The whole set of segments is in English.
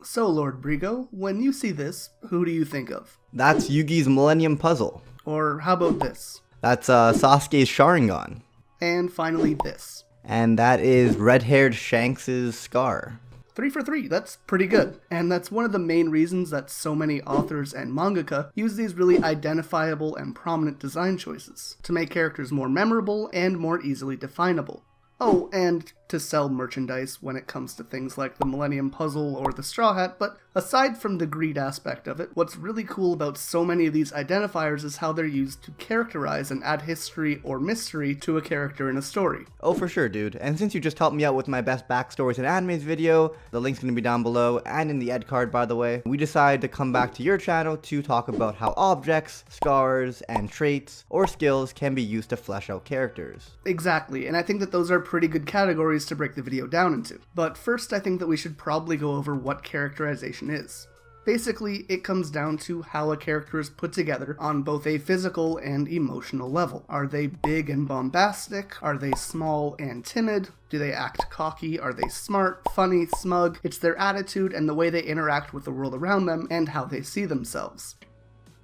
So, Lord Brigo, when you see this, who do you think of? That's Yugi's Millennium Puzzle. Or how about this? That's Sasuke's Sharingan. And finally this. And that is red-haired Shanks' Scar. 3 for 3, that's pretty good. And that's one of the main reasons that so many authors and mangaka use these really identifiable and prominent design choices to make characters more memorable and more easily definable. Oh, and to sell merchandise when it comes to things like the Millennium Puzzle or the Straw Hat, but aside from the greed aspect of it, what's really cool about so many of these identifiers is how they're used to characterize and add history or mystery to a character in a story. Oh, for sure, dude. And since you just helped me out with my best backstories in animes video, the link's gonna be down below and in the ed card, by the way, we decided to come back to your channel to talk about how objects, scars, and traits or skills can be used to flesh out characters. Exactly, and I think that those are pretty good categories to break the video down into. But first, I think that we should probably go over what characterization is. Basically, it comes down to how a character is put together on both a physical and emotional level. Are they big and bombastic? Are they small and timid? Do they act cocky? Are they smart, funny, smug? It's their attitude and the way they interact with the world around them and how they see themselves.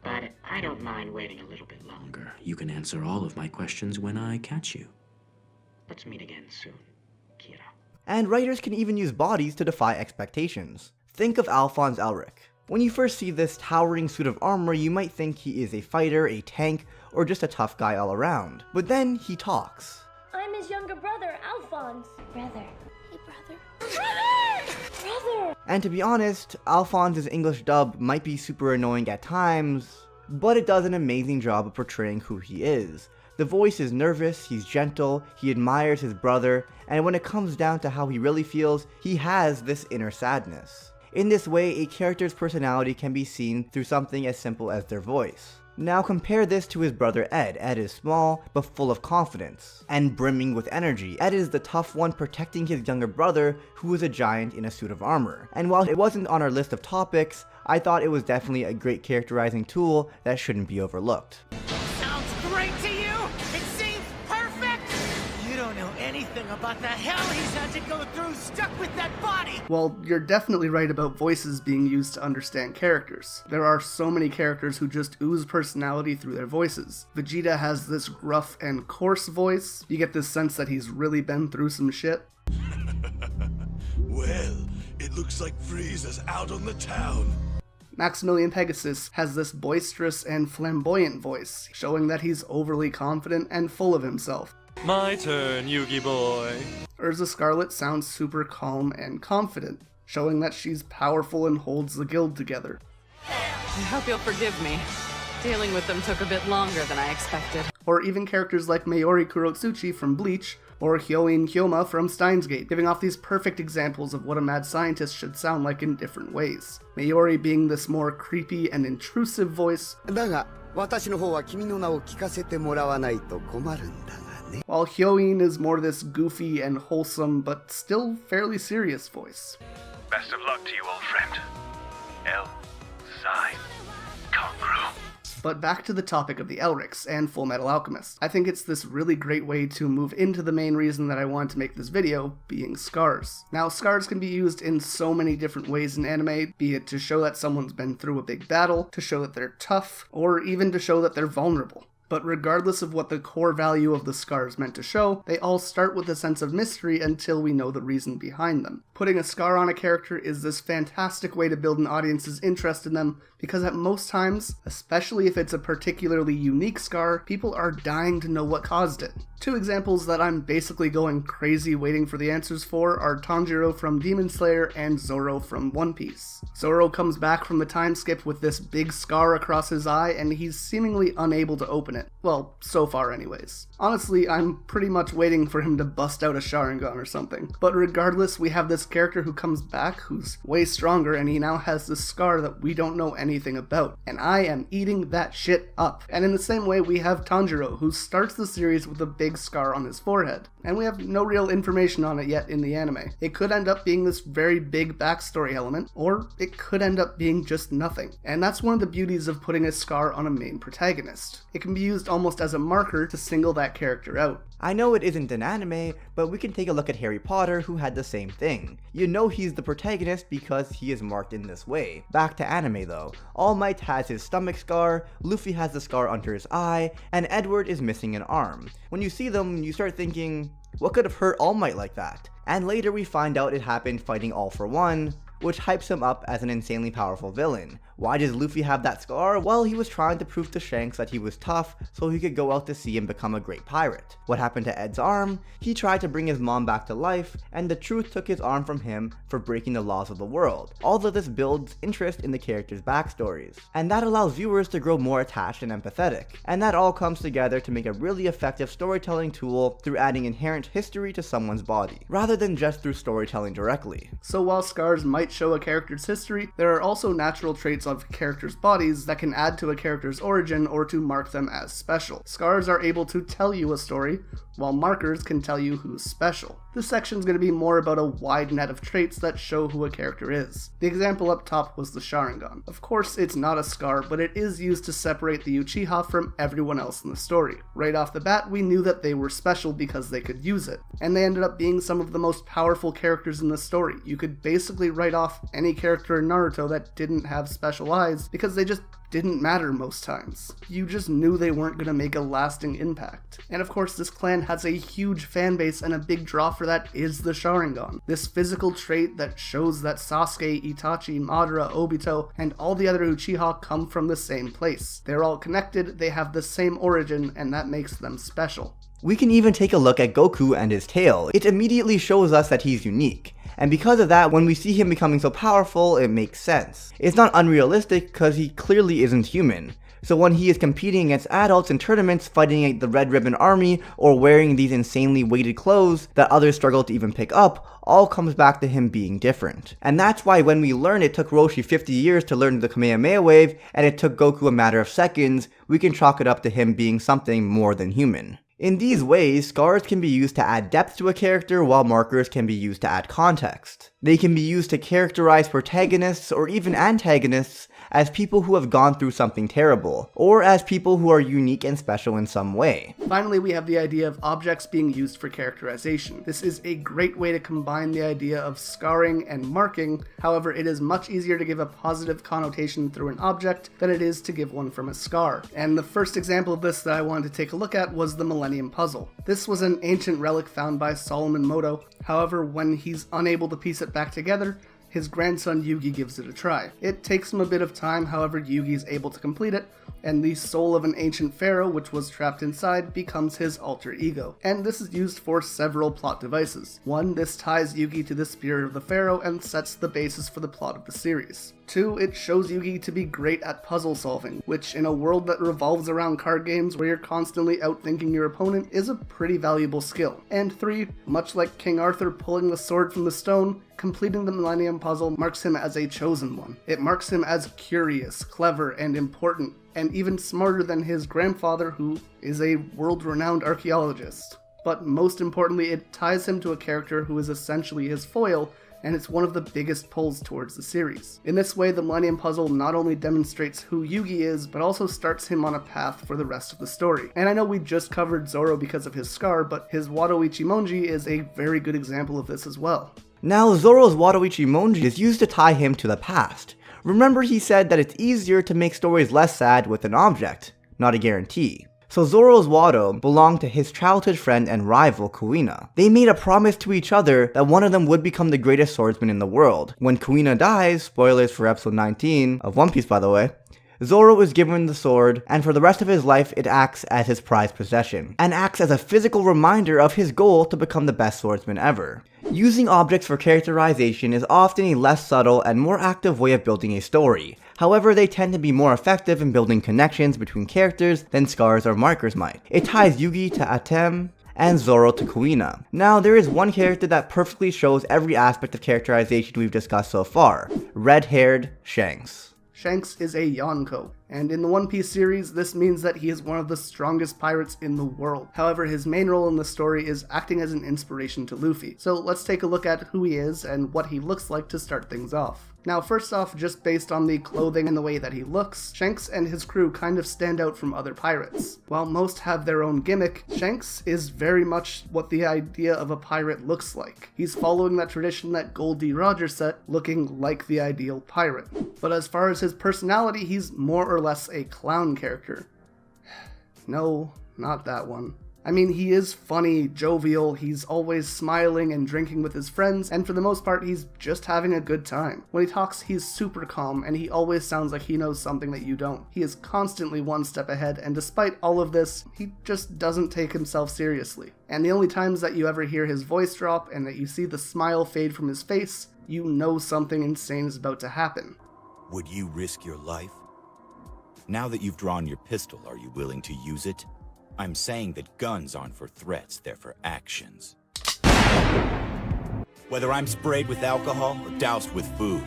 But I don't mind waiting a little bit longer. You can answer all of my questions when I catch you. Let's meet again soon, Kira. And writers can even use bodies to defy expectations. Think of Alphonse Elric. When you first see this towering suit of armor, you might think he is a fighter, a tank, or just a tough guy all around. But then he talks. I'm his younger brother, Alphonse. Brother. Hey, brother. Brother! And to be honest, Alphonse's English dub might be super annoying at times, but it does an amazing job of portraying who he is. The voice is nervous, he's gentle, he admires his brother, and when it comes down to how he really feels, he has this inner sadness. In this way, a character's personality can be seen through something as simple as their voice. Now compare this to his brother Ed. Ed is small, but full of confidence, and brimming with energy. Ed is the tough one protecting his younger brother, who is a giant in a suit of armor. And while it wasn't on our list of topics, I thought it was definitely a great characterizing tool that shouldn't be overlooked. Sounds great to you? It seems perfect? You don't know anything about the hell he's had to go through stuck with that body! Well, you're definitely right about voices being used to understand characters. There are so many characters who just ooze personality through their voices. Vegeta has this gruff and coarse voice. You get this sense that he's really been through some shit. Well, it looks like Frieza's out on the town. Maximilian Pegasus has this boisterous and flamboyant voice, showing that he's overly confident and full of himself. My turn, Yugi boy. Urza Scarlet sounds super calm and confident, showing that she's powerful and holds the guild together. I hope you'll forgive me. Dealing with them took a bit longer than I expected. Or even characters like Mayuri Kurotsuchi from Bleach, or Hyoin Hyoma from Steins Gate, giving off these perfect examples of what a mad scientist should sound like in different ways. Mayuri being this more creepy and intrusive voice, while Hyoin is more this goofy and wholesome but still fairly serious voice. Best of luck to you, old friend. L. Sign. Conqueror. But back to the topic of the Elrics and Fullmetal Alchemist. I think it's this really great way to move into the main reason that I wanted to make this video, being scars. Now, scars can be used in so many different ways in anime, be it to show that someone's been through a big battle, to show that they're tough, or even to show that they're vulnerable. But regardless of what the core value of the scar is meant to show, they all start with a sense of mystery until we know the reason behind them. Putting a scar on a character is this fantastic way to build an audience's interest in them, because at most times, especially if it's a particularly unique scar, people are dying to know what caused it. Two examples that I'm basically going crazy waiting for the answers for are Tanjiro from Demon Slayer and Zoro from One Piece. Zoro comes back from the time skip with this big scar across his eye, and he's seemingly unable to open it. Well, so far anyways. Honestly, I'm pretty much waiting for him to bust out a Sharingan or something. But regardless, we have this character who comes back who's way stronger, and he now has this scar that we don't know anything about. And I am eating that shit up. And in the same way, we have Tanjiro, who starts the series with a big scar on his forehead. And we have no real information on it yet in the anime. It could end up being this very big backstory element, or it could end up being just nothing. And that's one of the beauties of putting a scar on a main protagonist. It can be used almost as a marker to single that character out. I know it isn't an anime, but we can take a look at Harry Potter, who had the same thing. You know he's the protagonist because he is marked in this way. Back to anime though. All Might has his stomach scar, Luffy has the scar under his eye, and Edward is missing an arm. When you see them, you start thinking, what could have hurt All Might like that? And later we find out it happened fighting All for One, which hypes him up as an insanely powerful villain. Why does Luffy have that scar? Well, he was trying to prove to Shanks that he was tough so he could go out to sea and become a great pirate. What happened to Ed's arm? He tried to bring his mom back to life, and the truth took his arm from him for breaking the laws of the world. All of this builds interest in the characters' backstories, and that allows viewers to grow more attached and empathetic. And that all comes together to make a really effective storytelling tool through adding inherent history to someone's body, rather than just through storytelling directly. So while scars might show a character's history, there are also natural traits of characters' bodies that can add to a character's origin or to mark them as special. Scars are able to tell you a story, while markers can tell you who's special. This section is going to be more about a wide net of traits that show who a character is. The example up top was the Sharingan. Of course, it's not a scar, but it is used to separate the Uchiha from everyone else in the story. Right off the bat, we knew that they were special because they could use it, and they ended up being some of the most powerful characters in the story. You could basically write off any character in Naruto that didn't have special eyes because they just didn't matter most times. You just knew they weren't going to make a lasting impact. And of course, this clan has a huge fan base, and a big draw for that is the Sharingan. This physical trait that shows that Sasuke, Itachi, Madara, Obito, and all the other Uchiha come from the same place. They're all connected, they have the same origin, and that makes them special. We can even take a look at Goku and his tail. It immediately shows us that he's unique. And because of that, when we see him becoming so powerful, it makes sense. It's not unrealistic because he clearly isn't human. So when he is competing against adults in tournaments, fighting the Red Ribbon Army, or wearing these insanely weighted clothes that others struggle to even pick up, all comes back to him being different. And that's why when we learn it took Roshi 50 years to learn the Kamehameha wave, and it took Goku a matter of seconds, we can chalk it up to him being something more than human. In these ways, scars can be used to add depth to a character, while markers can be used to add context. They can be used to characterize protagonists or even antagonists as people who have gone through something terrible, or as people who are unique and special in some way. Finally, we have the idea of objects being used for characterization. This is a great way to combine the idea of scarring and marking. However, it is much easier to give a positive connotation through an object than it is to give one from a scar. And the first example of this that I wanted to take a look at was the Millennium Puzzle. This was an ancient relic found by Solomon Moto. However, when he's unable to piece it back together, his grandson Yugi gives it a try. It takes him a bit of time, however Yugi is able to complete it, and the soul of an ancient pharaoh which was trapped inside becomes his alter ego. And this is used for several plot devices. 1, this ties Yugi to the spirit of the pharaoh and sets the basis for the plot of the series. 2, it shows Yugi to be great at puzzle solving, which in a world that revolves around card games where you're constantly outthinking your opponent is a pretty valuable skill. And 3, much like King Arthur pulling the sword from the stone, completing the Millennium Puzzle marks him as a chosen one. It marks him as curious, clever, and important, and even smarter than his grandfather, who is a world-renowned archaeologist. But most importantly, it ties him to a character who is essentially his foil, and it's one of the biggest pulls towards the series. In this way, the Millennium Puzzle not only demonstrates who Yugi is, but also starts him on a path for the rest of the story. And I know we just covered Zoro because of his scar, but his Wado Ichimonji is a very good example of this as well. Now, Zoro's Wado Ichimonji is used to tie him to the past. Remember, he said that it's easier to make stories less sad with an object, not a guarantee. So Zoro's Wado belonged to his childhood friend and rival, Kuina. They made a promise to each other that one of them would become the greatest swordsman in the world. When Kuina dies, spoilers for episode 19 of One Piece by the way, Zoro is given the sword, and for the rest of his life it acts as his prized possession, and acts as a physical reminder of his goal to become the best swordsman ever. Using objects for characterization is often a less subtle and more active way of building a story. However, they tend to be more effective in building connections between characters than scars or markers might. It ties Yugi to Atem, and Zoro to Kuina. Now, there is one character that perfectly shows every aspect of characterization we've discussed so far: red-haired Shanks. Shanks is a Yonko. And in the One Piece series, this means that he is one of the strongest pirates in the world. However, his main role in the story is acting as an inspiration to Luffy. So let's take a look at who he is and what he looks like to start things off. Now, first off, just based on the clothing and the way that he looks, Shanks and his crew kind of stand out from other pirates. While most have their own gimmick, Shanks is very much what the idea of a pirate looks like. He's following that tradition that Gold D. Roger set, looking like the ideal pirate. But as far as his personality, he's more or less a clown character. No, not that one. I mean, he is funny, jovial, he's always smiling and drinking with his friends, and for the most part, he's just having a good time. When he talks, he's super calm, and he always sounds like he knows something that you don't. He is constantly one step ahead, and despite all of this, he just doesn't take himself seriously. And the only times that you ever hear his voice drop and that you see the smile fade from his face, you know something insane is about to happen. Would you risk your life? Now that you've drawn your pistol, are you willing to use it? I'm saying that guns aren't for threats, they're for actions. Whether I'm sprayed with alcohol or doused with food.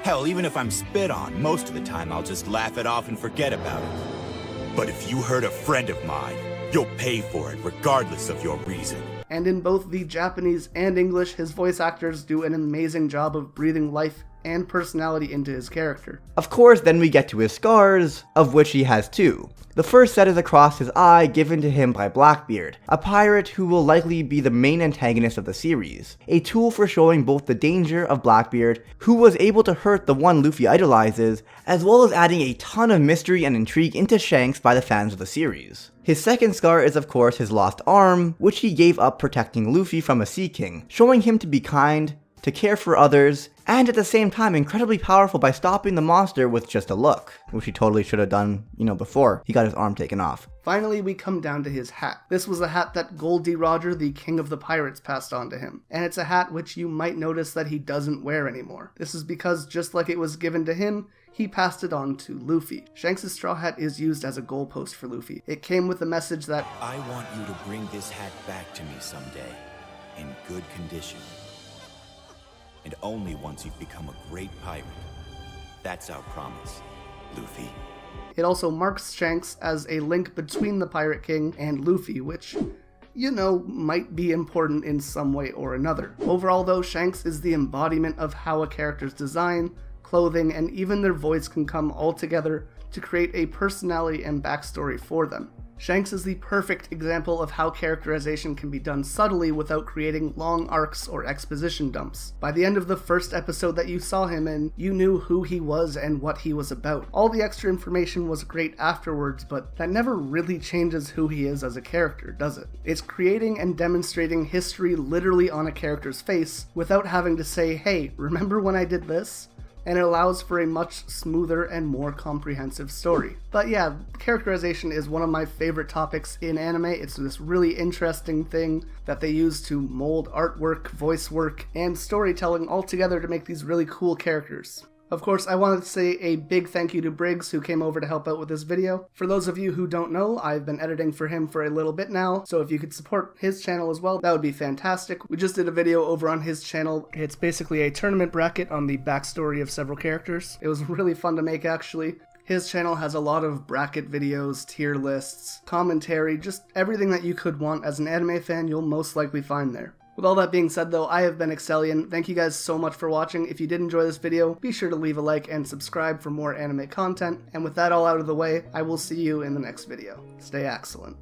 Hell, even if I'm spit on, most of the time I'll just laugh it off and forget about it. But if you hurt a friend of mine, you'll pay for it regardless of your reason. And in both the Japanese and English, his voice actors do an amazing job of breathing life and personality into his character. Of course, then we get to his scars, of which he has two. The first set is across his eye, given to him by Blackbeard, a pirate who will likely be the main antagonist of the series, a tool for showing both the danger of Blackbeard, who was able to hurt the one Luffy idolizes, as well as adding a ton of mystery and intrigue into Shanks by the fans of the series. His second scar is of course his lost arm, which he gave up protecting Luffy from a Sea King, showing him to be kind, to care for others, and at the same time incredibly powerful by stopping the monster with just a look, which he totally should have done, before he got his arm taken off. Finally, we come down to his hat. This was a hat that Gold D. Roger, the king of the pirates, passed on to him, and it's a hat which you might notice that he doesn't wear anymore. This is because, just like it was given to him, he passed it on to Luffy. Shanks' straw hat is used as a goalpost for Luffy. It came with the message that, I want you to bring this hat back to me someday, in good condition. And only once you've become a great pirate. That's our promise, Luffy. It also marks Shanks as a link between the Pirate King and Luffy, which, might be important in some way or another. Overall though, Shanks is the embodiment of how a character's design, clothing, and even their voice can come all together to create a personality and backstory for them. Shanks is the perfect example of how characterization can be done subtly without creating long arcs or exposition dumps. By the end of the first episode that you saw him in, you knew who he was and what he was about. All the extra information was great afterwards, but that never really changes who he is as a character, does it? It's creating and demonstrating history literally on a character's face without having to say, hey, remember when I did this? And it allows for a much smoother and more comprehensive story. But yeah, characterization is one of my favorite topics in anime. It's this really interesting thing that they use to mold artwork, voice work, and storytelling all together to make these really cool characters. Of course, I wanted to say a big thank you to Briggs, who came over to help out with this video. For those of you who don't know, I've been editing for him for a little bit now, so if you could support his channel as well, that would be fantastic. We just did a video over on his channel. It's basically a tournament bracket on the backstory of several characters. It was really fun to make, actually. His channel has a lot of bracket videos, tier lists, commentary, just everything that you could want as an anime fan you'll most likely find there. With all that being said though, I have been Excellion. Thank you guys so much for watching. If you did enjoy this video, be sure to leave a like and subscribe for more anime content. And with that all out of the way, I will see you in the next video. Stay excellent.